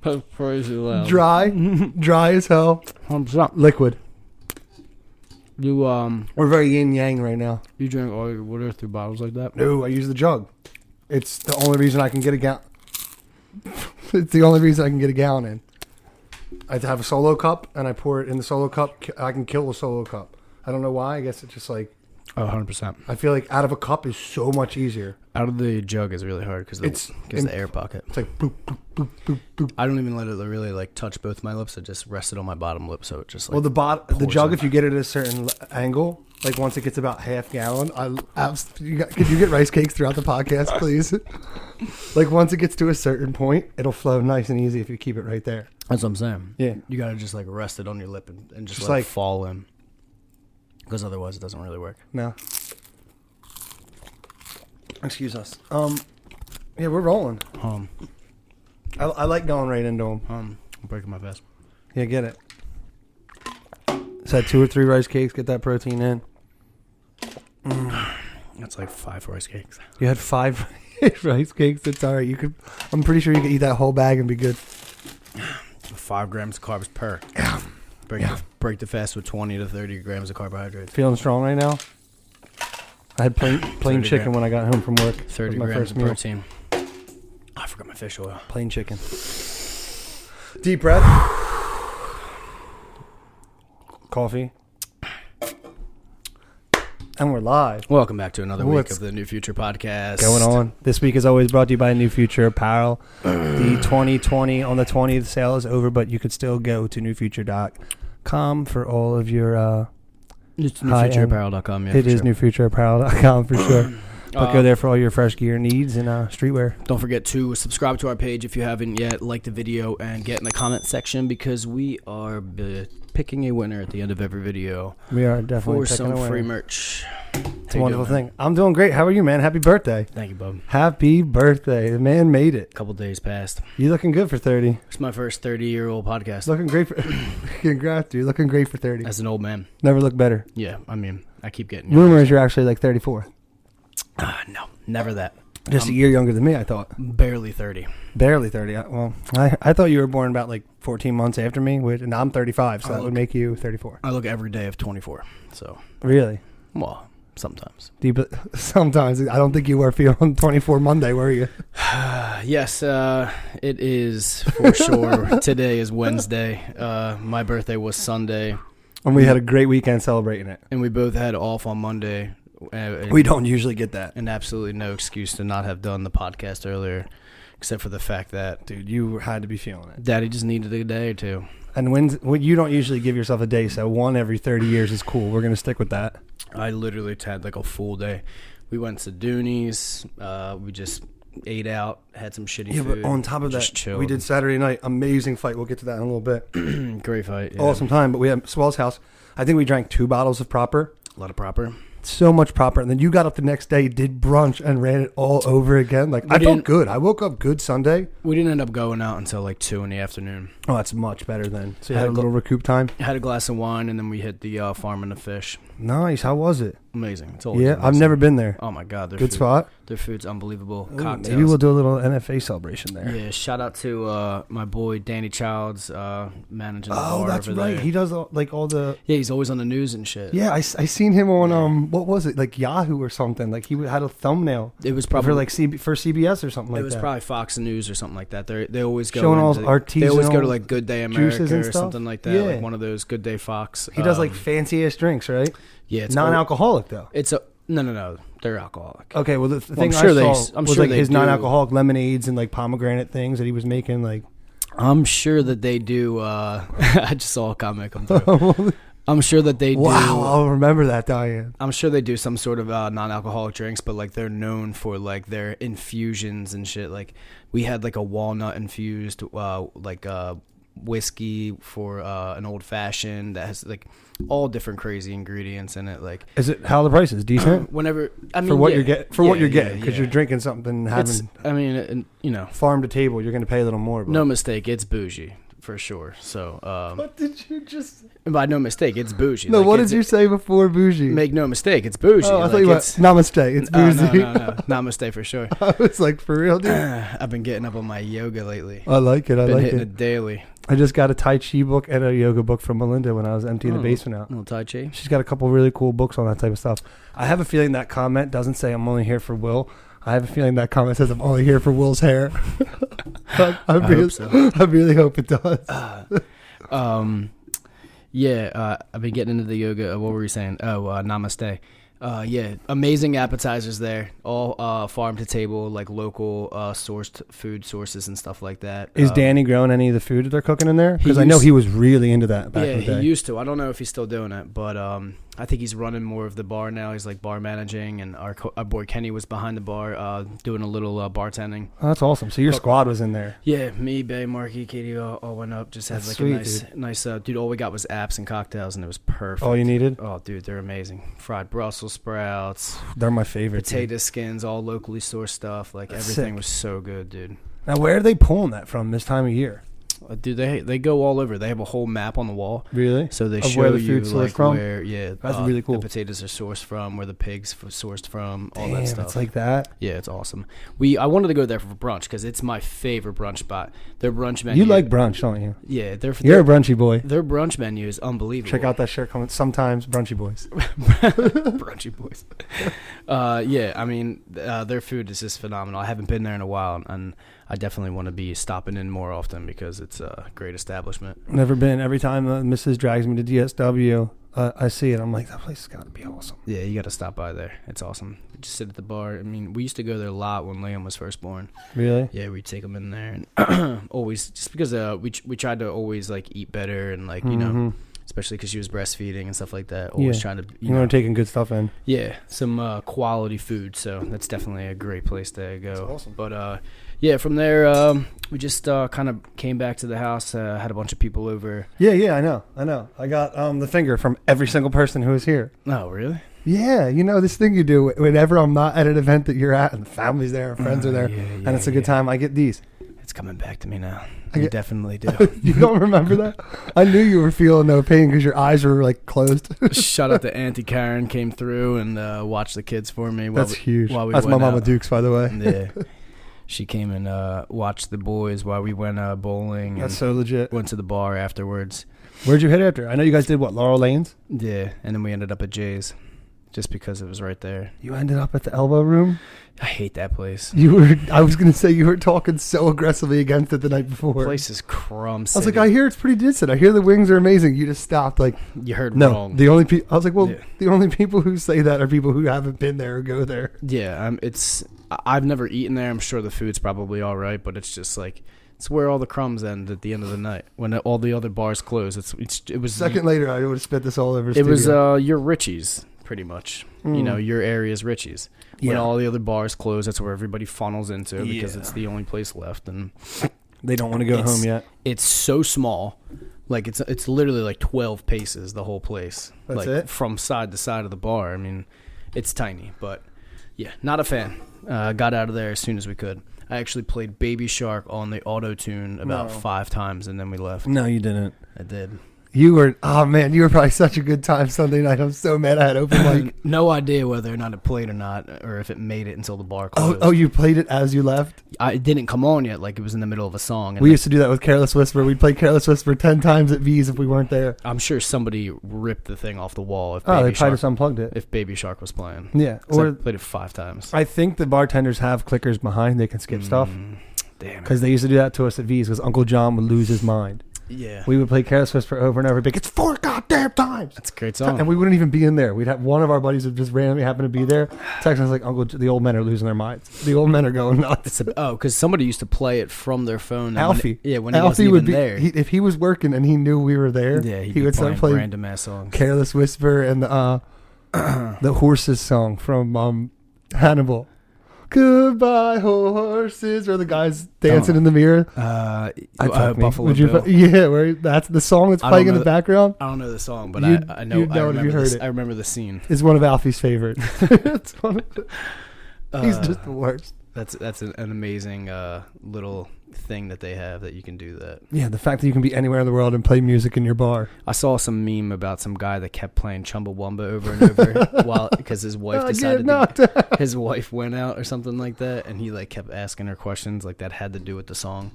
That's crazy loud. Dry as hell. 100%. Liquid. You We're very yin yang right now. you drink all your water through bottles like that? No, I use the jug. It's the only reason I can get a gallon. It's the only reason I can get a gallon in. I have a solo cup, and I pour it in the solo cup. I can kill a solo cup. I don't know why. I guess it's just like... Oh, 100%. I feel like out of a cup is so much easier. Out of the jug is really hard because the air pocket. It's like boop, boop, boop, boop, boop. I don't even let it really like touch both my lips. I just rest it on my bottom lip, so it just like. Well, the jug, in. if you get it at a certain angle, like once it gets about half gallon, could you get rice cakes throughout the podcast, please? Like once it gets to a certain point, it'll flow nice and easy if you keep it right there. That's what I'm saying. Yeah, you gotta just like rest it on your lip and just let like it fall in, because otherwise it doesn't really work. No. Excuse us. Yeah, we're rolling. I like going right into them. I'm breaking my fast. Yeah, get it. So 2 or 3 rice cakes, get that protein in. That's like 5 rice cakes. You had 5 rice cakes. It's all right. I'm pretty sure you could eat that whole bag and be good. 5 grams of carbs per. Yeah. Break the fast with 20 to 30 grams of carbohydrates. Feeling strong right now? I had plain chicken when I got home from work. 30 grams of protein. I forgot my fish oil. Plain chicken. Deep breath. Coffee. And we're live. Welcome back to another week of the New Future Podcast. Going on. This week is always brought to you by New Future Apparel. The 2020 on the 20th sale is over, but you could still go to newfuture.com for all of your... It's newfutureapparel.com. Yeah, it is newfutureapparel.com for sure. But go there for all your fresh gear needs and streetwear. Don't forget to subscribe to our page if you haven't yet. Like the video and get in the comment section because we are picking a winner at the end of every video. We are definitely for picking a winner. some free merch. It's a wonderful thing. I'm doing great. How are you, man? Happy birthday. Thank you, bub. Happy birthday. The man made it. A couple days passed. You looking good for 30. It's my first 30-year-old podcast. Looking great for... Congrats, dude. Looking great for 30. As an old man. Never looked better. Yeah, I mean, I keep getting... Rumor is you're actually like 34. No, never that. Just a year younger than me, I thought. Barely 30. Barely 30. Well, I thought you were born about like 14 months after me, and I'm 35, so that would make you 34. I look every day of 24, so... Really? Well, sometimes. Sometimes. I don't think you were feeling 24 Monday, were you? Yes, it is for sure. Today is Wednesday. My birthday was Sunday. And we had a great weekend celebrating it. And we both had off on Monday. We don't usually get that. And absolutely no excuse to not have done the podcast earlier, except for the fact that... Dude, you had to be feeling it. Daddy just needed a day or two. And when you don't usually give yourself a day, so one every 30 years is cool. We're going to stick with that. I literally had like a full day. We went to Dooney's. We just ate out, had some shitty food. Yeah, but on top of that, chilled. We did Saturday night. Amazing fight. We'll get to that in a little bit. Great fight. Yeah. Awesome time. But we had Swell's house. I think we drank 2 bottles of Proper. A lot of Proper. So much Proper. And then you got up the next day, did brunch, and ran it all over again. Like I felt good. I woke up good Sunday. We didn't end up going out until like 2 in the afternoon. Oh, that's much better then. So you had a little recoup time? Had a glass of wine, and then we hit the Farm and the Fish. Nice. How was it? Amazing. It's always amazing. I've never been there. Oh, my God. Good spot? Their food's unbelievable. Ooh, Cocktails. Maybe we'll do a little NFA celebration there. Yeah, shout out to my boy Danny Childs managing the bar. Oh, that's over right. there. He does all the... Yeah, he's always on the news and shit. Yeah, I seen him on, what was it? Like Yahoo or something. Like he had a thumbnail. It was probably... For like for CBS or something like that. It was probably Fox News or something like that. They always go... Showing all artisanal... They always go to like Good Day America and or something like that. Yeah. Like one of those Good Day Fox. He does like fancy-ass drinks, right? Yeah. It's non-alcoholic though. It's a... No. They're alcoholic. Okay, well the thing I saw was like his non-alcoholic lemonades and like pomegranate things that he was making. Like, I'm sure that they do. I just saw a comic come through. I'm sure that they do. Wow, I'll remember that, Diane. I'm sure they do some sort of non-alcoholic drinks, but like they're known for like their infusions and shit. Like we had like a walnut infused whiskey for an old fashioned that has like all different crazy ingredients in it. Like, is it how the price is decent? Whenever I mean for what you're getting because you're drinking something and having. I mean, you know, farm to table, you're going to pay a little more. But. No mistake, it's bougie for sure. So, What did you just? by no mistake, it's bougie. No, Like, what did you say before bougie? Make no mistake, it's bougie. Oh, I Like, thought you went namaste. It's bougie. No, namaste for sure. I was like, for real, dude. I've been getting up on my yoga lately. I like it. I Been like hitting it. it daily. I just got a Tai Chi book and a yoga book from Melinda when I was emptying the basement out. Little Tai Chi. She's got a couple really cool books on that type of stuff. I have a feeling that comment doesn't say I'm only here for Will. I have a feeling that comment says I'm only here for Will's hair. I really hope it does. I've been getting into the yoga. What were we saying? Namaste. Amazing appetizers there. All farm to table, like local sourced food sources and stuff like that. Is Danny growing any of the food that they're cooking in there? Because I used- know he was really into that back in the Yeah, day. he used to. I don't know if he's still doing it, but I think he's running more of the bar now. He's like bar managing, and our boy Kenny was behind the bar doing a little bartending. Oh, that's awesome. So your squad was in there. Yeah, me, Bay, Marky, Katie all went up. Just had That's like sweet, a nice dude. All we got was apps and cocktails, and it was perfect. All you needed? Oh, dude, they're amazing. Fried Brussels sprouts, They're my favorite. potato skins, all locally sourced stuff. Like That's everything sick. was so good, dude. Now, where are they pulling that from this time of year? Dude, they go all over. They have a whole map on the wall. Really? So they Of show where the you food's sourced like from? where, That's really cool. The potatoes are sourced from, where the pigs sourced from, all that Damn, stuff. it's like that. Yeah, it's awesome. I wanted to go there for brunch because it's my favorite brunch spot. Their brunch menu. You like brunch, don't you? Yeah, You're a brunchy boy. their brunch menu is unbelievable. Check out that shirt comment. Sometimes brunchy boys. Brunchy boys. I mean, their food is just phenomenal. I haven't been there in a while, and I definitely want to be stopping in more often because it's a great establishment. Never been. Every time Mrs. drags me to DSW, I see it. I'm like, that place has got to be awesome. Yeah, you got to stop by there. It's awesome. Just sit at the bar. I mean, we used to go there a lot when Liam was first born. Really? Yeah, we'd take him in there, and always just because we tried to always like eat better and like you know. Especially because she was breastfeeding and stuff like that. Always trying to, you know, taking good stuff in. Yeah, some quality food. So that's definitely a great place to go. That's awesome. But from there, we just kind of came back to the house. Had a bunch of people over. Yeah, I know. I got the finger from every single person who was here. Oh, really? Yeah, you know this thing you do whenever I'm not at an event that you're at, and the family's there, and friends are there, and it's a good time. I get these. It's coming back to me now. You definitely do. You don't remember that? I knew you were feeling no pain because your eyes were like closed. Shout out to Auntie Karen, came through and watched the kids for me. That's huge. While we That's my went Mama out. Dukes, by the way. Yeah. She came and watched the boys while we went bowling. That's and so legit. went to the bar afterwards. Where'd you hit after? I know you guys did what, Laurel Lanes? Yeah, and then we ended up at Jay's just because it was right there. You ended up at the Elbow Room? I hate that place. I was going to say you were talking so aggressively against it the night before. The place is crumb I was city. like, I hear it's pretty decent. I hear the wings are amazing. You just stopped like, You heard no. wrong. The only people, I was like, well, Yeah. the only people who say that are people who haven't been there or go there. Yeah, I've never eaten there. I'm sure the food's probably all right, but it's just like it's where all the crumbs end at the end of the night when all the other bars close. It was Second later, I would have spit this all over. It was studio. your Richie's pretty much. You know, your area's Richie's. When Yeah. all the other bars close, that's where everybody funnels into because Yeah. it's the only place left, and They don't want to go home yet. it's so small. Like it's literally like 12 paces the whole place. That's like it? from side to side of the bar. I mean, it's tiny, but yeah, not a fan. Got out of there as soon as we could. I actually played Baby Shark on the auto tune about 5 times, and then we left. No, you didn't. I did. You were probably such a good time Sunday night. I'm so mad I had open mic. No idea whether or not it played or not, or if it made it until the bar closed. Oh, you played it as you left? It didn't come on yet, like it was in the middle of a song. And We used to do that with Careless Whisper. We'd play Careless Whisper 10 times at V's if we weren't there. I'm sure somebody ripped the thing off the wall if Oh, they Baby probably Shark, just unplugged it. if Baby Shark was playing. Yeah. 'Cause I Or played it 5 times. I think the bartenders have clickers behind. They can skip stuff. Damn. Because they used to do that to us at V's because Uncle John would lose his mind. Yeah. We would play Careless Whisper over and over. Big, it's 4 goddamn times. That's a great song. And we wouldn't even be in there. We'd have one of our buddies would just randomly happen to be there. Texting us like, the old men are losing their minds. The old men are going nuts. Because somebody used to play it from their phone. And Alfie. when he Alfie wasn't would even be there. if he was working and he knew we were there. Yeah, he would start playing random ass songs. Careless Whisper and the horses song from Hannibal. Goodbye horses, or the guys dancing in the mirror. Buffalo Would you? Bill. Yeah, where that's the song that's I playing don't in know the background. I don't know the song, but You'd- I know. you'd know I it if remember you heard this, it. I remember the scene. Is one of Alfie's favorites. It's one of he's just the worst. That's an amazing little thing that they have that you can do that. Yeah, the fact that you can be anywhere in the world and play music in your bar. I saw some meme about some guy that kept playing Chumbawamba over and over because his wife his wife went out or something like that, and he like kept asking her questions like that had to do with the song.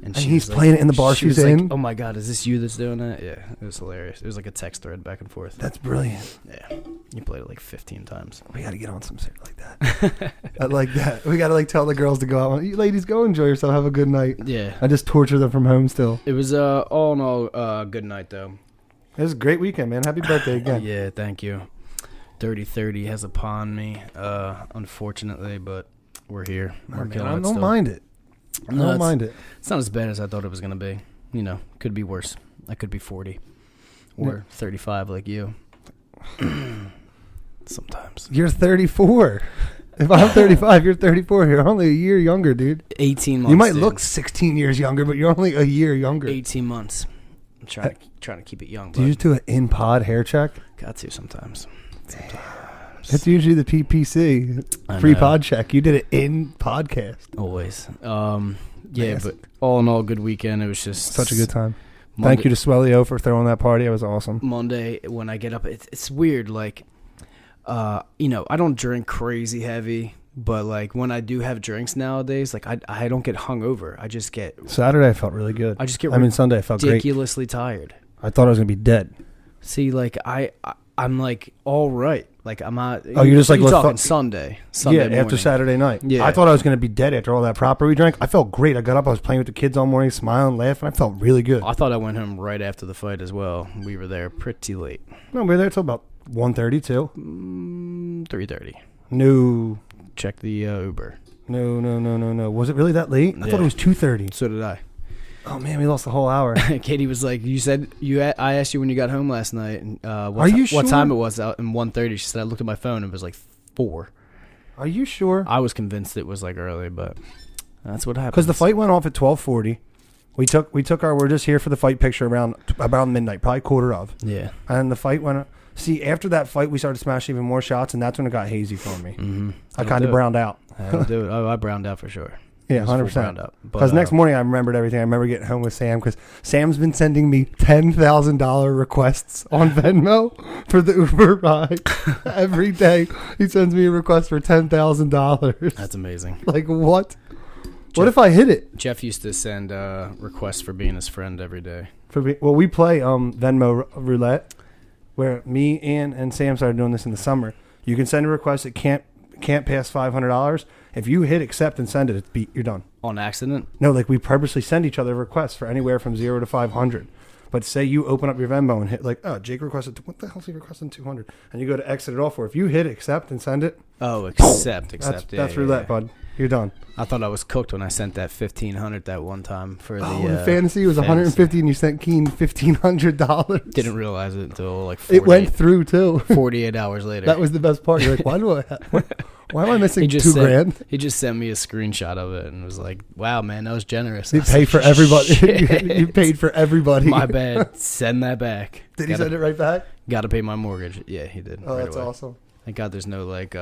And he's playing it in the bar she's in. Like, oh my God, is this you that's doing that? Yeah, it was hilarious. It was like a text thread back and forth. That's brilliant. Yeah, you played it like 15 times. We got to get on some shit like that. I like that. We got to like tell the girls to go out. You ladies, go enjoy yourself. Have a good night. Yeah. I just torture them from home still. It was all in all good night though. It was a great weekend, man. Happy birthday again. Yeah, thank you. 30-30 has upon me, unfortunately, but we're here. I don't mind it. I don't mind it. It's not as bad as I thought it was going to be. You know, could be worse. I could be 40 or 35 like you. Sometimes. You're 34. If I'm 35, you're 34. You're only a year younger, dude. 18 months. You might look 16 years younger, but you're only a year younger. 18 months. I'm trying to keep it young. Do you just do an in-pod hair check? Got to sometimes. It's usually the PPC free pod check. You did it in podcast. Always. Yeah, but all in all, good weekend. It was just such a good time. Thank you to Swellio for throwing that party. It was awesome. Monday when I get up, it's weird. Like, you know, I don't drink crazy heavy, but like when I do have drinks nowadays, like I don't get hungover. I just get Saturday. I felt really good. Sunday I felt ridiculously tired. I thought I was gonna be dead. See, like I'm like all right. Like I'm not. Oh, you're just like talking Sunday yeah, morning. After Saturday night. Yeah, I thought I was gonna be dead after all that proper we drank. I felt great. I got up. I was playing with the kids all morning, smiling, laughing. I felt really good. I thought I went home right after the fight as well. We were there pretty late. No, we were there till about 1:30 too. 3:30. No. Check the Uber. No. Was it really that late? I thought it was 2:30. So did I. Oh man, we lost the whole hour. Katie was like, "You said I asked you when you got home last night. And, Are you sure? What time it was out? And 1:30. She said I looked at my phone and it was like 4. Are you sure? I was convinced it was like early, but that's what happened. Because the fight went off at 12:40. We took our. We're just here for the fight picture around about midnight, probably quarter of. Yeah. And the fight went. See, after that fight, we started smashing even more shots, and that's when it got hazy for me. Mm-hmm. I kind of browned out. I'll do it. Oh, I browned out for sure. Yeah, 100%. Because next morning I remembered everything. I remember getting home with Sam because Sam's been sending me $10,000 requests on Venmo for the Uber ride every day. He sends me a request for $10,000. That's amazing. Like what? What if I hit it? Jeff used to send requests for being his friend every day. Well, we play Venmo roulette, where me, Ian, and Sam started doing this in the summer. You can send a request that can't pass $500. If you hit accept and send it, you're done. On accident? No, like we purposely send each other requests for anywhere from 0 to 500. But say you open up your Venmo and hit like, oh, Jake requested, what the hell's he requesting 200? And you go to exit it all for. If you hit accept and send it. Oh, accept. That's roulette, bud. You're done. I thought I was cooked when I sent that $1,500 that one time for the fantasy. It was $150 and you sent Keen $1,500. Didn't realize it until like it went through too. 48 hours later. That was the best part. You're like, why am I missing $2,000? He just sent me a screenshot of it and was like, "Wow, man, that was generous." You paid for everybody. You paid for everybody. My bad. Send that back. Did he send it right back? Got to pay my mortgage. Yeah, he did. Oh, that's awesome. Thank God there's no like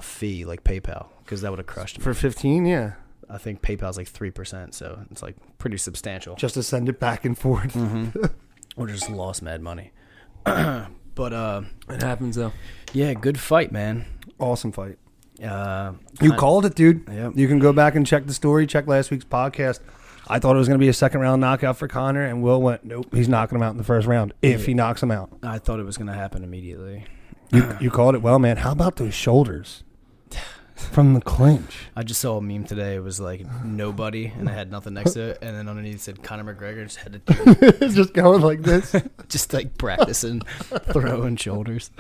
fee like PayPal because that would have crushed me. For 15, yeah. I think PayPal's like 3%, so it's like pretty substantial. Just to send it back and forth. Mm-hmm. Or just lost mad money. But it happens though. Yeah, good fight, man. Awesome fight. You called it, dude. Yep. You can go back and check the story, check last week's podcast. I thought it was going to be a second round knockout for Connor, and Will went, nope, he's knocking him out in the first round if he knocks him out. I thought it was going to happen immediately. You called it well, man. How about those shoulders from the clinch? I just saw a meme today. It was like nobody, and it had nothing next to it, and then underneath it said Conor McGregor just had to just going like this, just like practicing throwing shoulders.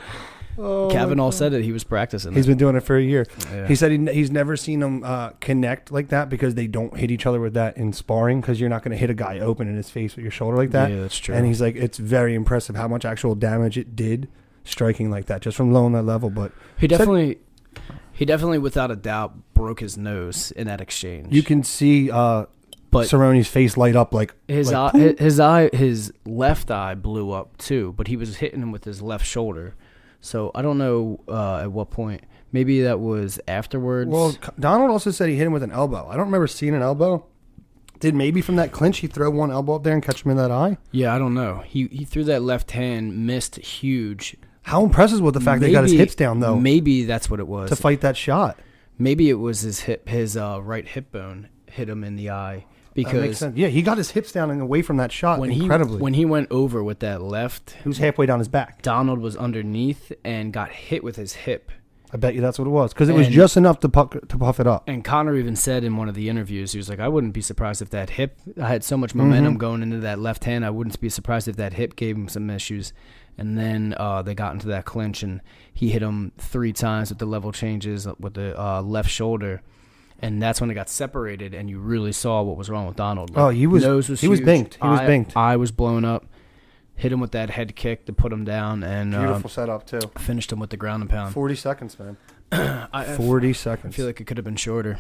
Oh, Kavanaugh said it. He was practicing. He's been doing it for a year. Yeah. He said he's never seen them connect like that because they don't hit each other with that in sparring because you're not going to hit a guy open in his face with your shoulder like that. Yeah, that's true. And he's like, it's very impressive how much actual damage it did striking like that just from low on that level. But he definitely without a doubt broke his nose in that exchange. You can see but Cerrone's face light up like his left eye blew up too, but he was hitting him with his left shoulder. So I don't know at what point. Maybe that was afterwards. Well, Donald also said he hit him with an elbow. I don't remember seeing an elbow. Did maybe from that clinch he throw one elbow up there and catch him in that eye? Yeah, I don't know. He threw that left hand, missed huge. How impressive was the fact that he got his hips down, though? Maybe that's what it was. To fight that shot. Maybe it was his right hip bone hit him in the eye. Because that makes sense. Yeah, he got his hips down and away from that shot incredibly. When he went over with that left, he was halfway down his back. Donald was underneath and got hit with his hip. I bet you that's what it was, because it was just enough to puff it up. And Conor even said in one of the interviews, he was like, I wouldn't be surprised if that hip, I had so much momentum going into that left hand, I wouldn't be surprised if that hip gave him some issues. And then they got into that clinch, and he hit him 3 times with the level changes with the left shoulder. And that's when it got separated, and you really saw what was wrong with Donald. Like, he was binked. He was binked. Eye was blown up. Hit him with that head kick to put him down, and beautiful setup too. Finished him with the ground and pound. 40 seconds, man. 40 seconds. I feel like it could have been shorter.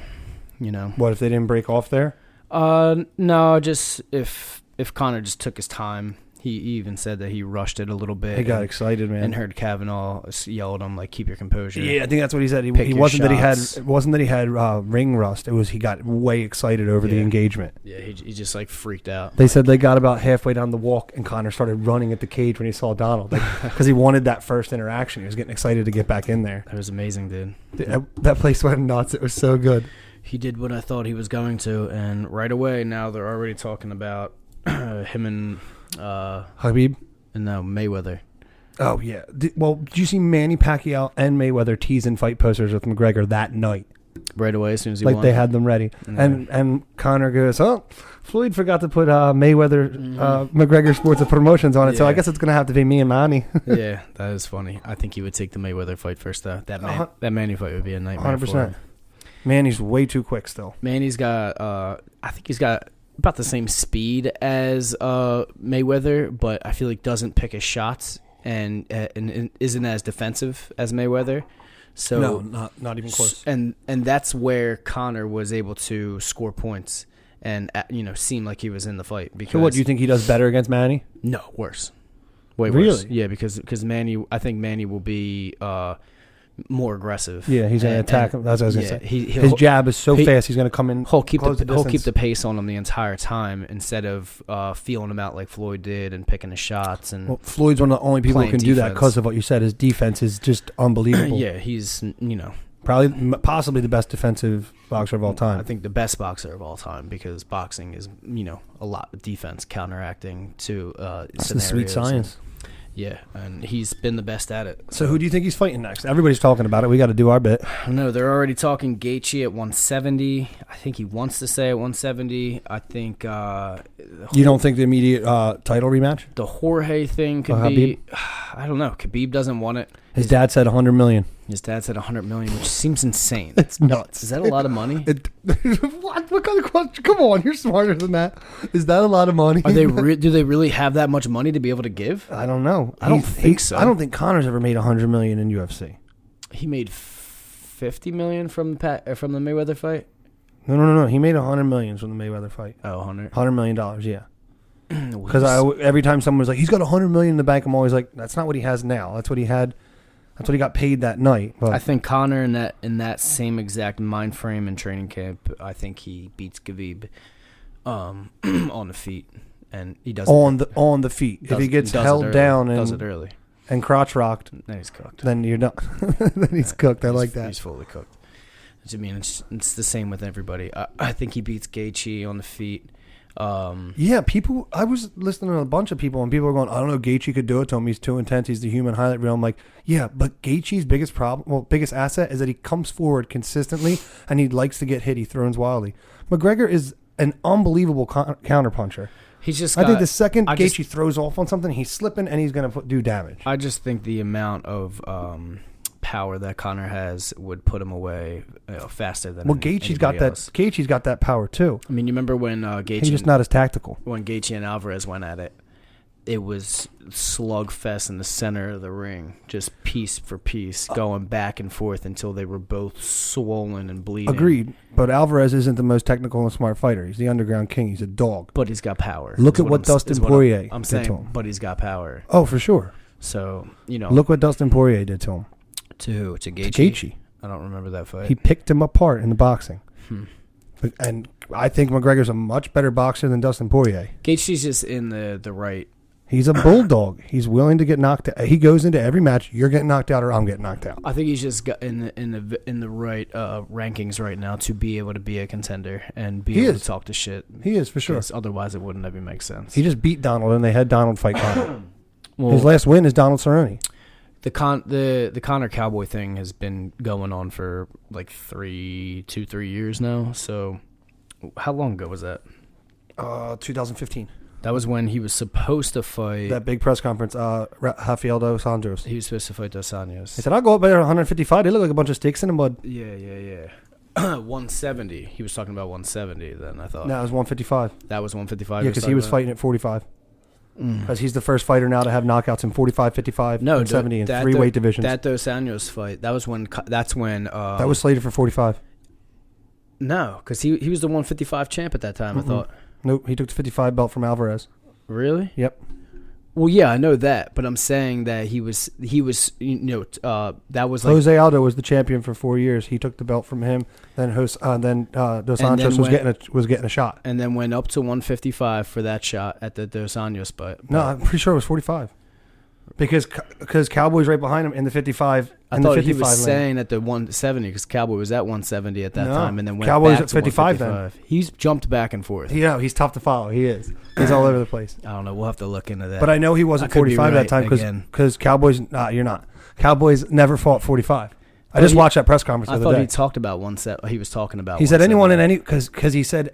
You know. What if they didn't break off there? No, just if Conor just took his time. He even said that he rushed it a little bit. He got excited, man, and heard Kavanaugh yell at him like, "Keep your composure." Yeah, I think that's what he said. It wasn't that he had ring rust. It was he got way excited over the engagement. Yeah, he just like freaked out. They said they got about halfway down the walk, and Conor started running at the cage when he saw Donald, because he wanted that first interaction. He was getting excited to get back in there. That was amazing, dude. That place went nuts. It was so good. He did what I thought he was going to, and right away now they're already talking about him and Habib. No, Mayweather. Oh, yeah. Did you see Manny Pacquiao and Mayweather teasing fight posters with McGregor that night? Right away, as soon as he won? They had them ready. And Conor goes, Floyd forgot to put Mayweather, McGregor Sports and Promotions on it, so I guess it's going to have to be me and Manny. Yeah, that is funny. I think he would take the Mayweather fight first, though. That Manny fight would be a nightmare 100%. For him. Manny's way too quick still. Manny's got, I think he's got about the same speed as Mayweather, but I feel like doesn't pick his shots and isn't as defensive as Mayweather. So no, not even close. And that's where Conor was able to score points and seem like he was in the fight. Because, so what, do you think he does better against Manny? No, worse. Way really? Worse. Yeah, because Manny, I think Manny will be more aggressive. Yeah, he's going to attack him. That's what I was going to say. His jab is so fast, he's going to come in. He'll keep the pace on him the entire time instead of feeling him out like Floyd did and picking his shots. And Floyd's one of the only people who can do that because of what you said. His defense is just unbelievable. Yeah, he's possibly the best defensive boxer of all time. I think the best boxer of all time, because boxing is a lot of defense counteracting to it's the sweet science. Yeah, and he's been the best at it. So who do you think he's fighting next? Everybody's talking about it. We got to do our bit. No, they're already talking Gaethje at 170. I think he wants to stay at 170. I think... you don't think the immediate title rematch? The Jorge thing could be... I don't know. Khabib doesn't want it. His dad said $100 million. His dad said $100 million, which seems insane. It's nuts. Is that a lot of money? What kind of question? Come on, you're smarter than that. Is that a lot of money? Are they? Do they really have that much money to be able to give? I don't know. I don't think so. I don't think Conor's ever made $100 million in UFC. He made $50 million from the Mayweather fight. No. He made $100 million from the Mayweather fight. Oh, $100 million, yeah. Because every time someone was like, he's got $100 million in the bank, I'm always like, that's not what he has now. That's what he had. That's what he got paid that night. But I think Conor in that same exact mind frame and training camp, I think he beats Khabib on the feet, and he does on the feet. If he gets held down and does it early and crotch rocked, then he's cooked. Then you're done. Then he's cooked. I like that. He's fully cooked. I mean, it's the same with everybody. I think he beats Gaethje on the feet. Yeah, people. I was listening to a bunch of people, and people were going, "I don't know, Gaethje could do it to him. He's too intense. He's the human highlight reel." I'm like, yeah, but Gaethje's biggest asset is that he comes forward consistently, and he likes to get hit. He throws wildly. McGregor is an unbelievable counterpuncher. He's just. I think the second Gaethje throws off on something, he's slipping, and he's going to do damage. I just think the amount of power that Conor has would put him away faster than Gaethje's got else. that. Gaethje's got that power too. I mean, you remember when Gaethje? He's just not as tactical. When Gaethje and Alvarez went at it, it was slugfest in the center of the ring, just piece for piece, going back and forth until they were both swollen and bleeding. Agreed, but Alvarez isn't the most technical and smart fighter. He's the underground king. He's a dog. But he's got power. Look at what Dustin Poirier I'm saying, but he's got power. Oh, for sure. So, Look what Dustin Poirier did to him. To who? To Gaethje? To Gaethje. I don't remember that fight. He picked him apart in the boxing. And I think McGregor's a much better boxer than Dustin Poirier. Gaethje's just in the right. He's a bulldog. He's willing to get knocked out. He goes into every match. You're getting knocked out, or I'm getting knocked out. I think he's just got in the right rankings right now to be able to be a contender and be able to talk to shit. He is for sure. Otherwise, it wouldn't ever make sense. He just beat Donald, and they had Donald fight Conor. Well, his last win is Donald Cerrone. The Conor Cowboy thing has been going on for like 3 years now. So, how long ago was that? 2015. That was when he was supposed to fight. That big press conference, Rafael dos Anjos. He was supposed to fight Dos Anjos. He said, I'll go up there 155. They look like a bunch of sticks in the mud. Yeah. 170. He was talking about 170 then, I thought. No, it was 155. That was 155? Yeah, because he was fighting at 45. Because he's the first fighter now to have knockouts in 45, 55, and 70 in 3 weight divisions. That Dos Anjos fight, that was when... That was slated for 45. No, because he was the 155 champ at that time, I thought. Nope, he took the 55 belt from Alvarez. Really? Yep. Well, yeah, I know that, but I'm saying that he was that was like... Jose Aldo was the champion for 4 years. He took the belt from him. Then Dos Anjos was getting a shot. And then went up to 155 for that shot at the Dos Anjos fight. No, I'm pretty sure it was 45. Because Cowboy's right behind him in the 55. I thought he was saying at the 170 because Cowboy was at 170 at that time, and then went Cowboy's back at to 55 155. Then. He's jumped back and forth. He's tough to follow. He is. He's all over the place. I don't know. We'll have to look into that. But I know he wasn't 45 that time because Cowboys. You're not. Cowboys never fought 45. I just watched that press conference the other day. I thought he talked about 170. He was talking about. He said anyone in any because he said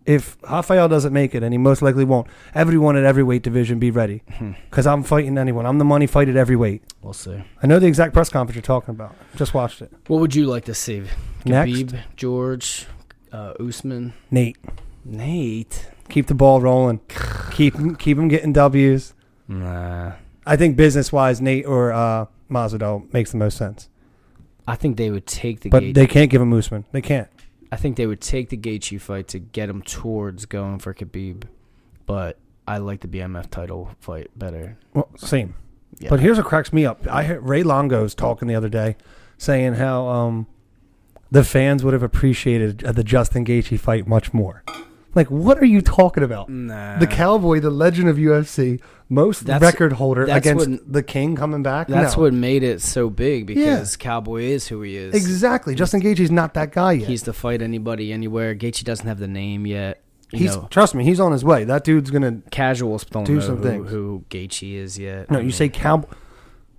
if Rafael doesn't make it, and he most likely won't, everyone at every weight division be ready. Because I'm fighting anyone. I'm the money fight at every weight. We'll see. I know the exact press conference you're talking about. Just watched it. What would you like to see? Next? Khabib, George, Usman? Nate. Keep the ball rolling. keep him getting W's. Nah. I think business-wise, Nate or Masvidal makes the most sense. I think they would take the But they can't give him Usman. They can't. I think they would take the Gaethje fight to get him towards going for Khabib, but I like the BMF title fight better. Well, same. Yeah. But here's what cracks me up. I heard Ray Longo's talking the other day, saying how the fans would have appreciated the Justin Gaethje fight much more. Like, what are you talking about? Nah. The Cowboy, the legend of UFC, record holder against the King coming back? That's what made it so big because Cowboy is who he is. Exactly. Justin Gaethje's not that guy yet. He's to fight anybody, anywhere. Gaethje doesn't have the name yet. Trust me, he's on his way. That dude's going to casuals don't do know some things. Who Gaethje is yet. No, you say Cowboy.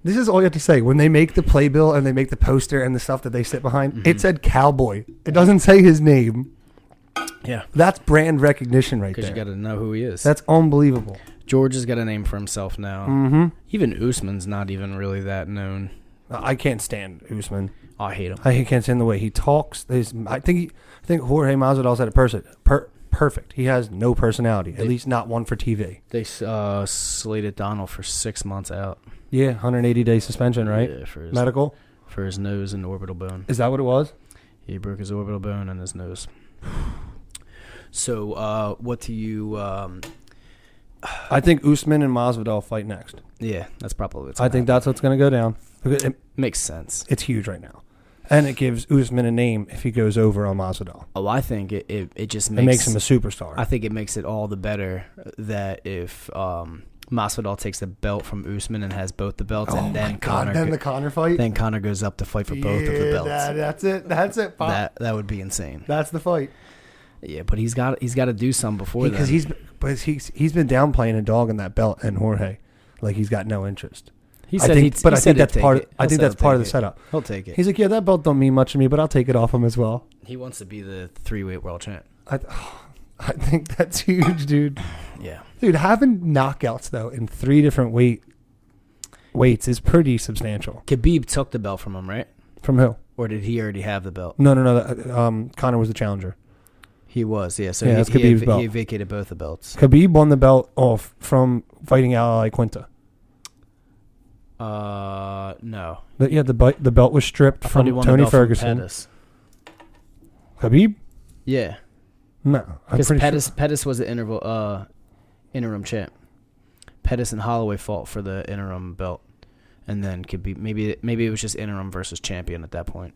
This is all you have to say. When they make the playbill and they make the poster and the stuff that they sit behind, it said Cowboy. It doesn't say his name. Yeah. That's brand recognition right there. Because you got to know who he is. That's unbelievable. George has got a name for himself now. Mm-hmm. Even Usman's not even really that known. I can't stand Usman. I hate him. I can't stand the way he talks. I think Jorge Masvidal said it perfect. He has no personality, at least not one for TV. They slated Donald for 6 months out. Yeah, 180-day suspension, right? Yeah, for his medical. For his nose and orbital bone. Is that what it was? He broke his orbital bone and his nose. So, what do you... I think Usman and Masvidal fight next. Yeah, that's probably what's I think that's what's going to go down. It makes sense. It's huge right now. And it gives Usman a name if he goes over on Masvidal. Oh, I think it just makes him a superstar. I think it makes it all the better that if Masvidal takes the belt from Usman and has both the belts, and then the Conor fight. Then Conor goes up to fight for both of the belts. That's it. Pop. That would be insane. That's the fight. Yeah, but he's got to do some before that because he's been downplaying and dogging that belt and Jorge, like he's got no interest. I think that's part. I think that's part of the setup. He'll take it. He's like, yeah, that belt don't mean much to me, but I'll take it off him as well. He wants to be the 3-weight world champ. I think that's huge, dude. Yeah, dude, having knockouts though in 3 different weights is pretty substantial. Khabib took the belt from him, right? From who? Or did he already have the belt? No. Conor was the challenger. He was, yeah. So that's Khabib's belt. He vacated both the belts. Khabib won the belt off from fighting Al Quinta. No. The belt was stripped from Tony Ferguson. Khabib? Yeah. No. Because Pettis was the interim champ. Pettis and Holloway fought for the interim belt, and then maybe it was just interim versus champion at that point.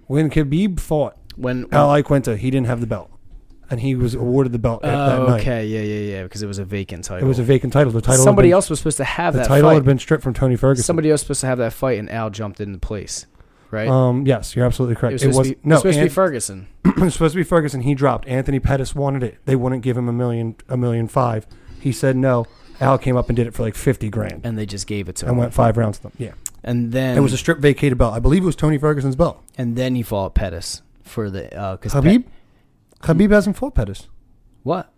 When Khabib fought Al Quinta, he didn't have the belt, and he was awarded the belt that night. Okay, yeah, because it was a vacant title. It was a vacant title. The title. Somebody else was supposed to have that fight. The title had been stripped from Tony Ferguson. Somebody else was supposed to have that fight, and Al jumped into place, right? Yes, you're absolutely correct. It was supposed to be Ferguson. It was supposed to be Ferguson. He dropped. Anthony Pettis wanted it. They wouldn't give him $1.5 million. He said no. Al came up and did it for like $50,000, and they just gave it to him and went 5 rounds to them. Yeah, and then it was a strip vacated belt. I believe it was Tony Ferguson's belt. And then he fought Pettis for the Khabib. Khabib hasn't fought Pettis. What?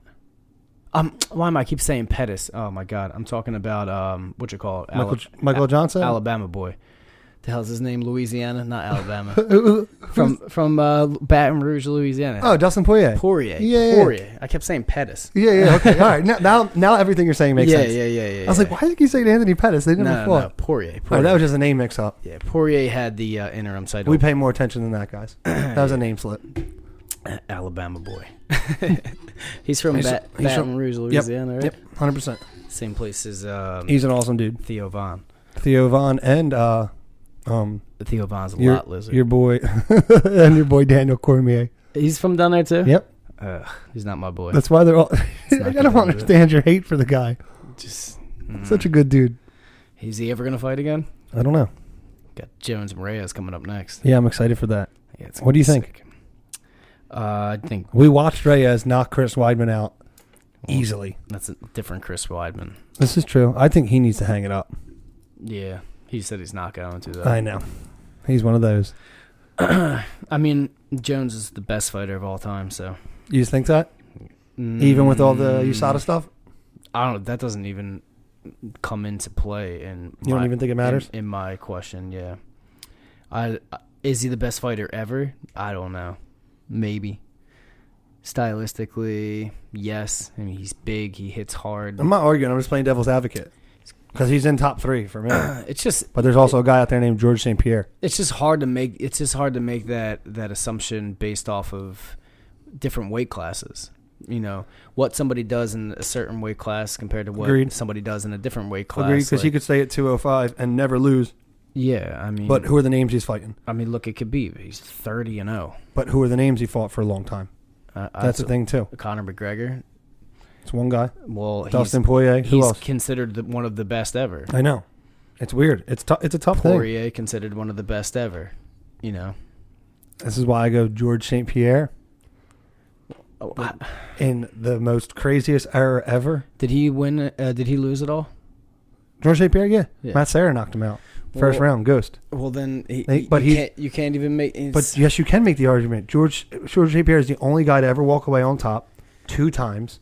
Why am I keep saying Pettis? Oh my God, I'm talking about what you call it? Michael Johnson, Alabama boy. The hell's his name? Louisiana, not Alabama. from Baton Rouge, Louisiana. Oh, Dustin Poirier. Yeah. Poirier. I kept saying Pettis. Yeah. Okay. All right. Now everything you're saying makes sense. Yeah. I was like, why did you say Anthony Pettis? They never fought. No, Poirier. Oh, that was just a name mix-up. Yeah, Poirier had the interim title. We pay more attention than that, guys. That was a name slip. Alabama boy. He's from Baton Rouge, Louisiana, right? Yep, 100%. Same place as he's an awesome dude. Theo Von And Theo Von's a lot lizard. Your boy and your boy Daniel Cormier. He's from down there too? Yep. He's not my boy. That's why they're all I don't understand your hate for the guy. Just such a good dude. Is he ever gonna fight again? I don't know. Got Jones and Reyes coming up next. Yeah, I'm excited for that. Yeah, what do you think? I think we watched Reyes knock Chris Weidman out easily. That's a different Chris Weidman. This is true. I think he needs to hang it up. Yeah, he said he's not going to, though. I know. He's one of those. I mean, Jones is the best fighter of all time, so. You think that? Even with all the USADA stuff? I don't know. That doesn't even come into play. You don't even think it matters? In my question, yeah. Is he the best fighter ever? I don't know. Maybe. Stylistically, yes. I mean, he's big. He hits hard. I'm not arguing. I'm just playing devil's advocate. Because he's in top 3 for me. But there's also a guy out there named George St. Pierre. It's just hard to make. It's just hard to make that assumption based off of different weight classes. You know what somebody does in a certain weight class compared to what somebody does in a different weight class. Agreed. Because he could stay at 205 and never lose. Yeah, I mean. But who are the names he's fighting? I mean, look at Khabib. He's 30-0. But who are the names he fought for a long time? That's the thing too. Conor McGregor. It's one guy. Well, Dustin Poirier. Who else? He's considered one of the best ever. I know. It's weird. It's a tough thing. Poirier considered one of the best ever. You know. This is why I go George St. Pierre. In the most craziest era ever. Did he win? Did he lose it all? George St. Pierre, yeah. Matt Serra knocked him out. First round, ghost. Well, then, you can't even make. But yes, you can make the argument. George St. Pierre is the only guy to ever walk away on top 2 times,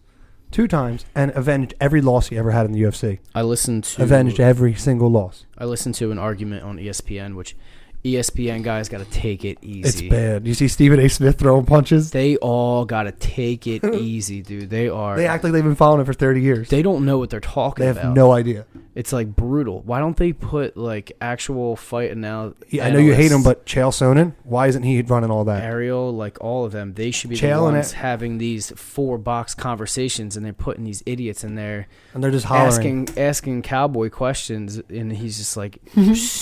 and avenged every loss he ever had in the UFC. Avenged every single loss. I listened to an argument on ESPN, which ESPN guys got to take it easy. It's bad. You see Stephen A. Smith throwing punches? They all got to take it easy, dude. They act like they've been following it for 30 years. They don't know what they're talking about. They have no idea. It's like brutal. Why don't they put like actual fight analysis? I know you hate him, but Chael Sonnen, why isn't he running all that? Ariel, like all of them, they should be the ones having these 4-box conversations, and they're putting these idiots in there, and they're just hollering, asking cowboy questions, and he's just like,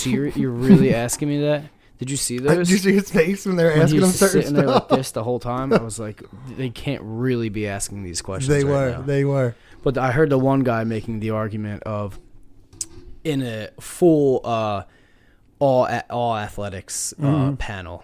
"You're really asking me that?" Did you see those? Did you see his face when they're asking him certain sitting there like this the whole time? I was like, they can't really be asking these questions. They were. But I heard the one guy making the argument of, in a full all athletics panel,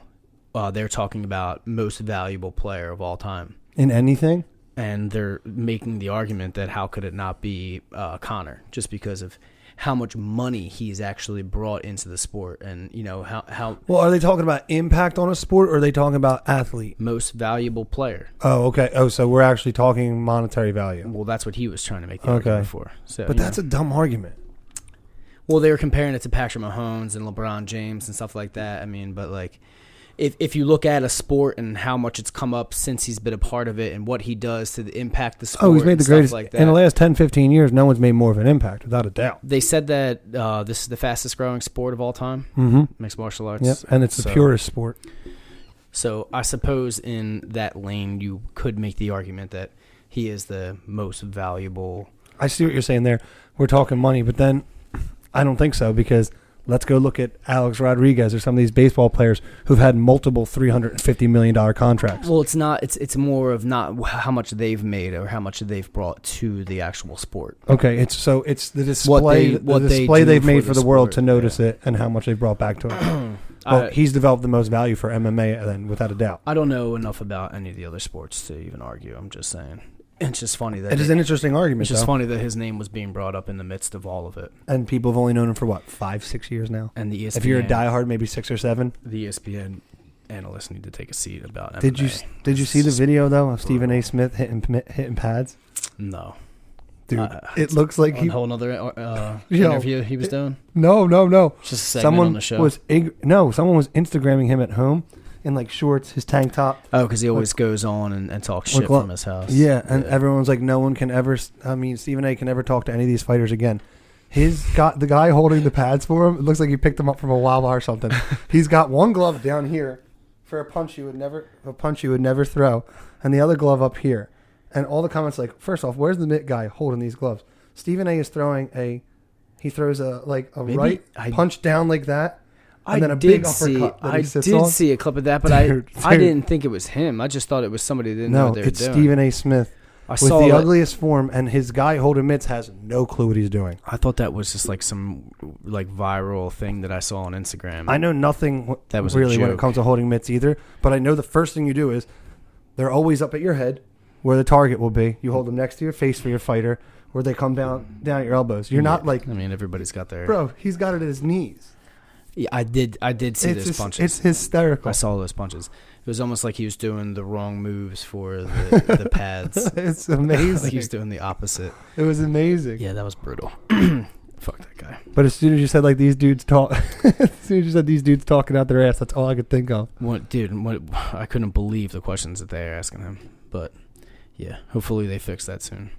they're talking about most valuable player of all time in anything, and they're making the argument that how could it not be Conor, just because of how much money he's actually brought into the sport, and you know how. Well, are they talking about impact on a sport, or are they talking about athlete? Most valuable player. Oh, okay. Oh, so we're actually talking monetary value. Well, that's what he was trying to make the argument for. So, but that's a dumb argument. Well, they were comparing it to Patrick Mahomes and LeBron James and stuff like that. I mean, but like, if you look at a sport and how much it's come up since he's been a part of it and what he does to impact the sport. Oh, he's made the greatest. Like that. In the last 10, 15 years, no one's made more of an impact, without a doubt. They said that this is the fastest growing sport of all time, mixed martial arts. Yep, and it's the purest sport. So I suppose in that lane, you could make the argument that he is the most valuable I see what you're saying there. We're talking money, but then I don't think so because let's go look at Alex Rodriguez or some of these baseball players who've had multiple $350 million contracts. Well, it's not. It's more of not how much they've made or how much they've brought to the actual sport. Okay, it's the display they've made for the world to notice it and how much they've brought back to it. Well, he's developed the most value for MMA then, without a doubt. I don't know enough about any of the other sports to even argue. I'm just saying. It's just funny that it is an interesting argument. It's just funny that his name was being brought up in the midst of all of it. And people have only known him for what, 5-6 years now. And the ESPN, if you're a diehard, maybe 6 or 7. The ESPN analysts need to take a seat about MMA. Did you see the video though of Stephen A. Smith hitting pads? No, dude. It looks like a whole other interview he was doing. No. Just a segment on the show. Someone was Instagramming him at home. In like shorts, his tank top. Oh, because he always goes on and talks shit from his house. Yeah, and everyone's like, no one can ever. Stephen A. can never talk to any of these fighters again. The guy holding the pads for him. It looks like he picked them up from a Wawa or something. He's got one glove down here for a punch you would never throw, and the other glove up here. And all the comments like, first off, where's the mitt guy holding these gloves? Stephen A. is throwing he throws a right punch down like that. And then a big uppercut that he sits on. I did see a clip of that, but I didn't think it was him. I just thought it was somebody that didn't know what they were doing. No, it's Stephen A. Smith with the ugliest form, and his guy holding mitts has no clue what he's doing. I thought that was just like some viral thing that I saw on Instagram. I know nothing that was really when it comes to holding mitts either, but I know the first thing you do is they're always up at your head where the target will be. You hold them next to your face for your fighter, where they come down at your elbows. You're not like... I mean, everybody's got their... Bro, he's got it at his knees. Yeah, I did see those punches. It's hysterical. I saw those punches. It was almost like he was doing the wrong moves for the pads. It's amazing. Like he was doing the opposite. It was amazing. Yeah, that was brutal. Fuck that guy. But as soon as you said like these dudes talk, as soon as you said these dudes talking out their ass, that's all I could think of. I couldn't believe the questions that they were asking him. But yeah, hopefully they fix that soon.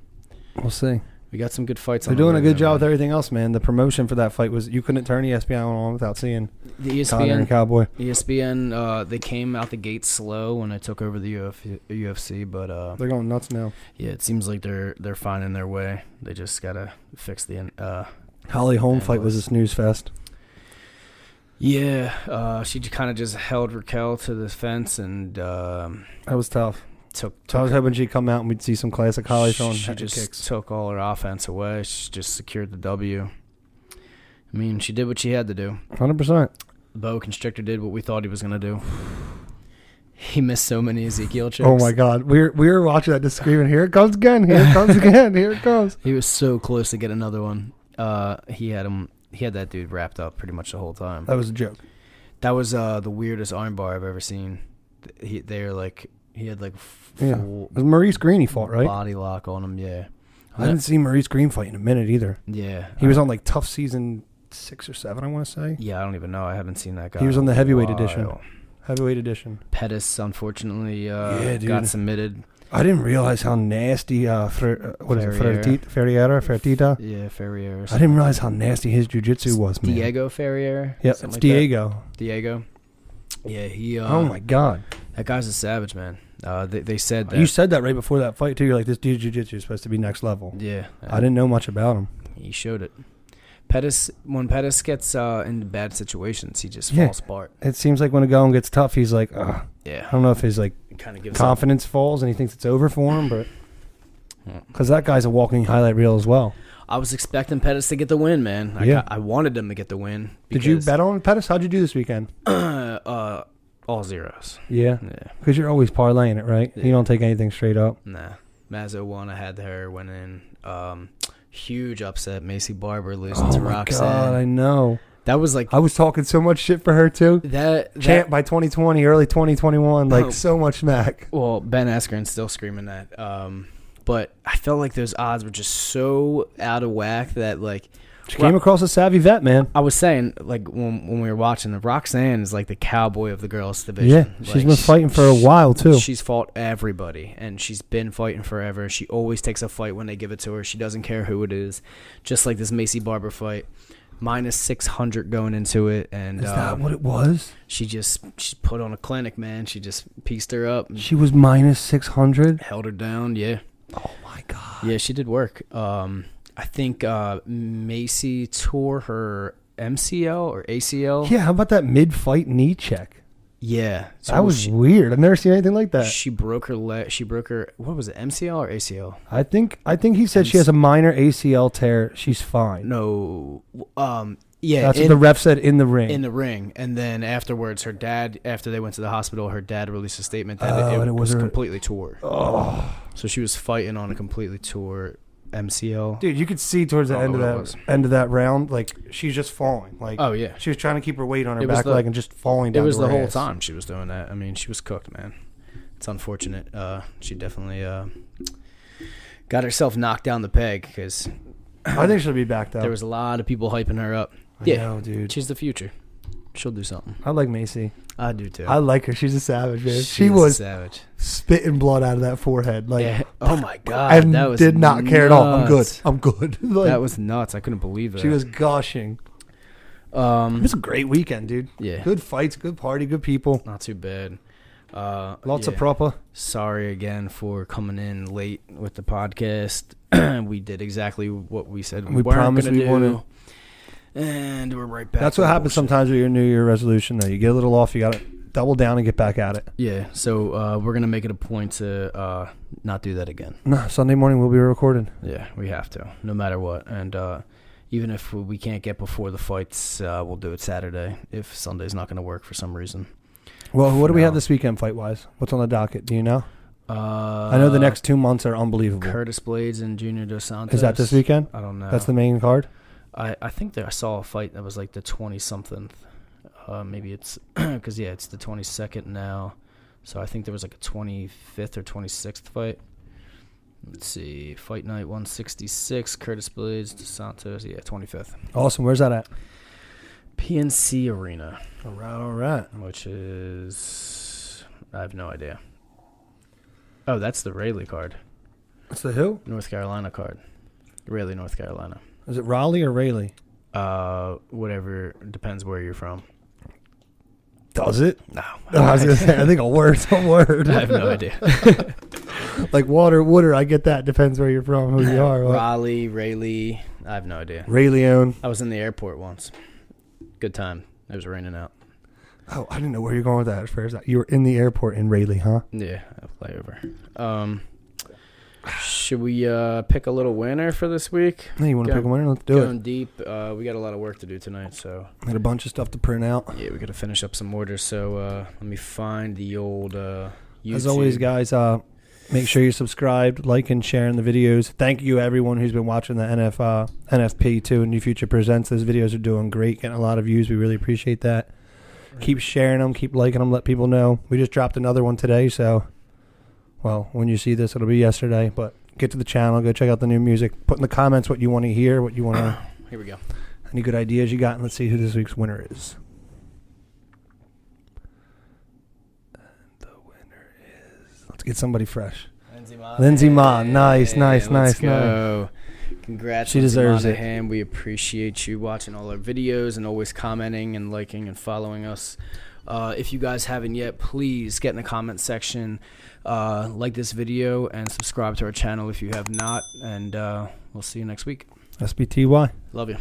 We'll see. We got some good fights. They're doing a good job with everything else, man. The promotion for that fight was you couldn't turn ESPN on without seeing the ESPN Conor and Cowboy. ESPN, they came out the gate slow when I took over the UFC, but they're going nuts now. Yeah, it seems like they're finding their way. They just gotta fix the Holly Holm fight was a snooze fest. Yeah, she kind of just held Raquel to the fence, and that was tough. I was hoping she'd come out and we'd see some classic Holly throwing She just kicks. Took all her offense away. She just secured the W. I mean, she did what she had to do. 100%. Bo Constrictor did what we thought he was going to do. He missed so many Ezekiel chokes. Oh, my God. We were watching that just screaming, here it comes again, here it comes again, here it comes. He was so close to get another one. He had that dude wrapped up pretty much the whole time. That was a joke. That was the weirdest armbar I've ever seen. He had like full it was Maurice Green he fought, right? Body lock on him, yeah. I haven't seen Maurice Green fight in a minute either. Yeah. He was on like Tough Season 6 or 7, I want to say. Yeah, I don't even know. I haven't seen that guy. He was on the heavyweight edition. Heavyweight edition. Pettis, unfortunately, got submitted. I didn't realize how nasty, Fertitta? Yeah, Ferrier. I didn't realize how nasty his jiu-jitsu was, man. Diego Ferrier? Yeah, it's like Diego. Diego. Yeah, he... oh, my God. That guy's a savage, man. They said that... You said that right before that fight, too. You're like, this dude's jiu-jitsu is supposed to be next level. Yeah. I didn't know much about him. He showed it. When Pettis gets into bad situations, he just falls apart. It seems like when a going gets tough, he's like, ugh. Yeah. I don't know if his confidence falls and he thinks it's over for him, but... Because that guy's a walking highlight reel as well. I was expecting Pettis to get the win, man. I wanted him to get the win. Did you bet on Pettis? How'd you do this weekend? All zeros. Yeah? Because you're always parlaying it, right? Yeah. You don't take anything straight up. Nah. Mazzo won. I had her went in. Huge upset. Macy Barber losing to Roxanne. Oh, my God, I know. That was like... I was talking so much shit for her, too. Champ by 2020, early 2021. So much smack. Well, Ben Askren's still screaming that. But I felt like those odds were just so out of whack that, like... She came across a savvy vet, man. I was saying, like, when we were watching, Roxanne is like the cowboy of the girls' division. Yeah, she's been fighting for a while, too. She's fought everybody, and she's been fighting forever. She always takes a fight when they give it to her. She doesn't care who it is. Just like this Macy Barber fight. Minus 600 going into it. And is that what it was? She put on a clinic, man. She just pieced her up. She was minus 600? Held her down, yeah. Oh my god. Yeah, she did work. I think Macy tore her MCL or ACL. Yeah, how about that mid-fight knee check? Yeah, so That was weird. I've never seen anything like that. She broke her leg. She broke her. What was it? MCL or ACL? I think he said she has a minor ACL tear. She's fine. No. Yeah. That's what the ref said in the ring. In the ring, and then afterwards, her dad. After they went to the hospital, her dad released a statement that it was completely tore. Oh. So she was fighting on a completely tore MCL. Dude, you could see towards the end of that round, like she's just falling. Like, oh yeah, she was trying to keep her weight on her back leg and just falling down. It was to the her whole ass. time she was doing that. I mean, she was cooked, man. It's unfortunate. She definitely got herself knocked down the peg because I think she'll be back though. There was a lot of people hyping her up. I know, dude. She's the future. She'll do something. I like Macy. I do too. I like her. She's a savage, man. She was savage. Spitting blood out of that forehead. Like, yeah. Oh my god. And that was did not care at all. I'm good. I'm good. Like, that was nuts. I couldn't believe it. She was gushing. It was a great weekend, dude. Yeah. Good fights, good party, good people. Not too bad. Lots of proper. Sorry again for coming in late with the podcast. We did exactly what we said we promised we wanted. And we're right back. That's what happens sometimes with your New Year resolution, though. You get a little off, you got to double down and get back at it. Yeah, so we're going to make it a point to not do that again. No, Sunday morning we'll be recording. Yeah, we have to, no matter what. And even if we can't get before the fights, we'll do it Saturday if Sunday's not going to work for some reason. Well, what do we have this weekend fight-wise? What's on the docket? Do you know? I know the next 2 months are unbelievable. Curtis Blades and Junior Dos Santos. Is that this weekend? I don't know. That's the main card? I think that I saw a fight that was like the 20-something. Maybe it's because, yeah, it's the 22nd now. So I think there was like a 25th or 26th fight. Let's see. Fight night 166, Curtis Blades, Dos Santos. Yeah, 25th. Awesome. Where's that at? PNC Arena. All right. Which is, I have no idea. Oh, that's the Raleigh card. That's the who? North Carolina card. Raleigh, North Carolina. Is it Raleigh or Raleigh? Whatever. Depends where you're from. Does it? No. I was going to say, I think a word's a word. I have no idea. Like water, I get that. Depends where you're from, who you are. Raleigh, Raleigh. I have no idea. Rayleigh. I was in the airport once. Good time. It was raining out. Oh, I didn't know where you're going with that at first. You were in the airport in Raleigh, huh? Yeah, a layover. Should we pick a little winner for this week? No, you want to pick a winner? Let's do it. Going deep. We got a lot of work to do tonight, so. Got a bunch of stuff to print out. Yeah, we got to finish up some orders. So let me find the old YouTube. As always, guys, make sure you're subscribed, like, and sharing the videos. Thank you, everyone who's been watching the NFP too. New Future Presents. Those videos are doing great, getting a lot of views. We really appreciate that. Right. Keep sharing them, keep liking them, let people know. We just dropped another one today, so. Well, when you see this, it'll be yesterday. But get to the channel, go check out the new music. Put in the comments what you want to hear, what you want to. Here we go. Any good ideas you got, and let's see who this week's winner is. And the winner is. Let's get somebody fresh. Lindsay Ma. Nice. Let's go. Congrats. She deserves it. We appreciate you watching all our videos and always commenting and liking and following us. If you guys haven't yet, please get in the comment section, like this video, and subscribe to our channel if you have not. And we'll see you next week. SBTY. Love you.